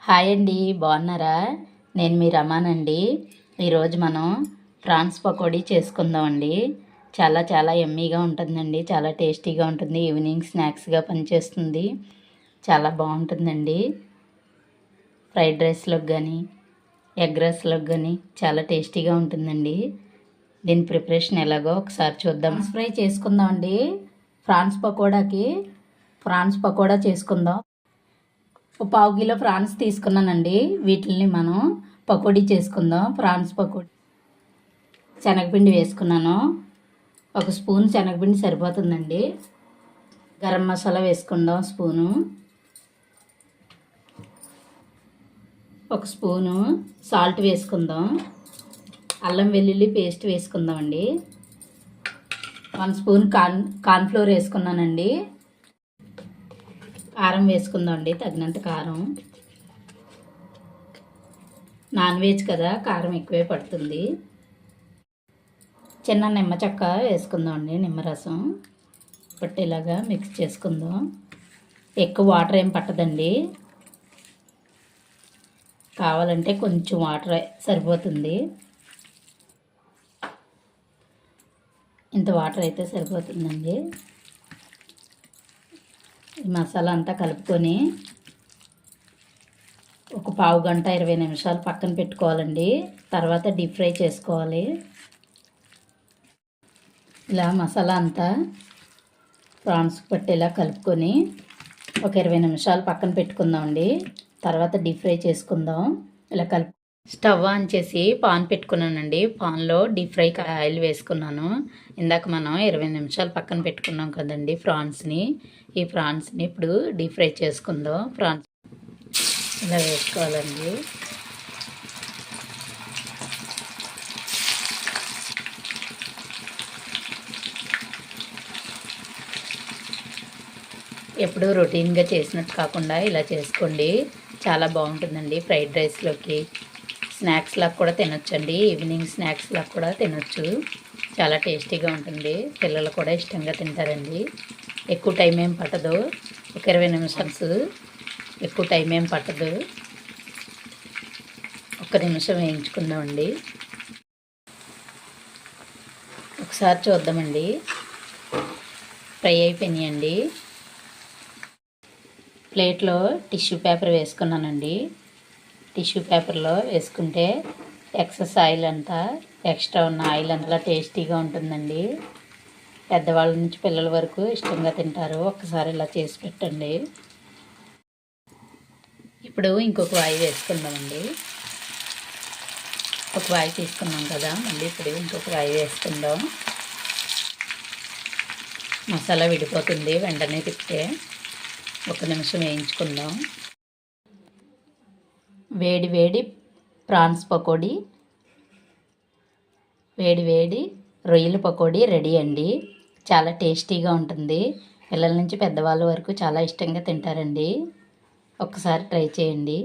Hi అండి, బాగున్నారా? నేను మీ రమానండి. ఈరోజు మనం ప్రాన్స్ పకోడీ చేసుకుందామండి. చాలా చాలా యమ్మీగా ఉంటుందండి. చాలా టేస్టీగా ఉంటుంది. ఈవినింగ్ స్నాక్స్గా పనిచేస్తుంది. చాలా బాగుంటుందండి. ఫ్రైడ్ రైస్లోకి కానీ ఎగ్ రైస్లోకి కానీ చాలా టేస్టీగా ఉంటుందండి. దీని ప్రిపరేషన్ ఎలాగో ఒకసారి చూద్దాం. ఫ్రై చేసుకుందామండి. ప్రాన్స్ పకోడా చేసుకుందాం. ఒక పావు కిలో ప్రాన్స్ తీసుకున్నానండి. వీటిని మనం పకోడీ చేసుకుందాం. ప్రాన్స్ పకోడీ శనగపిండి వేసుకున్నాను. ఒక స్పూన్ శనగపిండి సరిపోతుందండి. గరం మసాలా వేసుకుందాం స్పూను. ఒక స్పూను సాల్ట్ వేసుకుందాం. అల్లం వెల్లుల్లి పేస్ట్ వేసుకుందామండి. 1 స్పూన్ కార్న్ఫ్లోర్ వేసుకున్నానండి. కారం వేసుకుందామండి, తగినంత కారం. నాన్ వెజ్ కదా, కారం ఎక్కువే పడుతుంది. చిన్న నిమ్మ చెక్క వేసుకుందామండి, నిమ్మరసం. పట్టేలాగా మిక్స్ చేసుకుందాం. ఎక్కువ వాటర్ ఏం పట్టదండి. కావాలంటే కొంచెం వాటర్ సరిపోతుంది. ఇంత వాటర్ అయితే సరిపోతుందండి. ఈ మసాలా అంతా కలుపుకొని ఒక పావు గంట 20 నిమిషాలు పక్కన పెట్టుకోవాలండి. తర్వాత డీప్ ఫ్రై చేసుకోవాలి. ఇలా మసాలా అంతా ప్రాన్స్ పట్టేలా కలుపుకొని ఒక 20 నిమిషాలు పక్కన పెట్టుకుందామండి. తర్వాత డీప్ ఫ్రై చేసుకుందాం. ఇలా స్టవ్ ఆన్ చేసి పాన్ పెట్టుకున్నానండి. పాన్లో డీప్ ఫ్రై ఆయిల్ వేసుకున్నాను. ఇందాక మనం 20 నిమిషాలు పక్కన పెట్టుకున్నాం కదండి ప్రాన్స్ని. ఈ ప్రాన్స్ని ఇప్పుడు డీప్ ఫ్రై చేసుకుందాం. ప్రాన్స్ ఇలా వేసుకోవాలండి. ఎప్పుడు రొటీన్గా చేసినట్టు కాకుండా ఇలా చేసుకోండి. చాలా బాగుంటుందండి. ఫ్రైడ్ రైస్లోకి స్నాక్స్లా కూడా తినొచ్చండి. ఈవినింగ్ స్నాక్స్లా కూడా తినొచ్చు. చాలా టేస్టీగా ఉంటుంది. పిల్లలు కూడా ఇష్టంగా తింటారండి. ఎక్కువ టైం ఏం పట్టదు. ఒక 20 నిమిషాలు, ఎక్కువ టైం ఏం పట్టదు. 1 నిమిషం వేయించుకుందామండి. ఒకసారి చూద్దామండి. ఫ్రై అయిపోయినాయండి. ప్లేట్లో టిష్యూ పేపర్ వేసుకున్నానండి. టిష్యూ పేపర్లో వేసుకుంటే ఎక్సెస్ ఆయిల్ అంతా, ఎక్స్ట్రా ఉన్న ఆయిల్ అంతా టేస్టీగా ఉంటుందండి. పెద్దవాళ్ళ నుంచి పిల్లల వరకు ఇష్టంగా తింటారు. ఒక్కసారి ఇలా చేసి పెట్టండి. ఇప్పుడు ఇంకొక వాయి వేసుకుందామండి. ఒక వాయి తీసుకున్నాం కదా, మళ్ళీ ఇప్పుడు ఇంకొక వాయి వేసుకుందాం. మసాలా విడిపోతుంది వెంటనే తిప్పితే. 1 నిమిషం వేయించుకుందాం. వేడి వేడి ప్రాన్స్ పకోడీ, వేడి వేడి రొయ్యల పకోడీ రెడీ అండి. చాలా టేస్టీగా ఉంటుంది. పిల్లల నుంచి పెద్దవాళ్ళ వరకు చాలా ఇష్టంగా తింటారండి. ఒక్కసారి ట్రై చేయండి.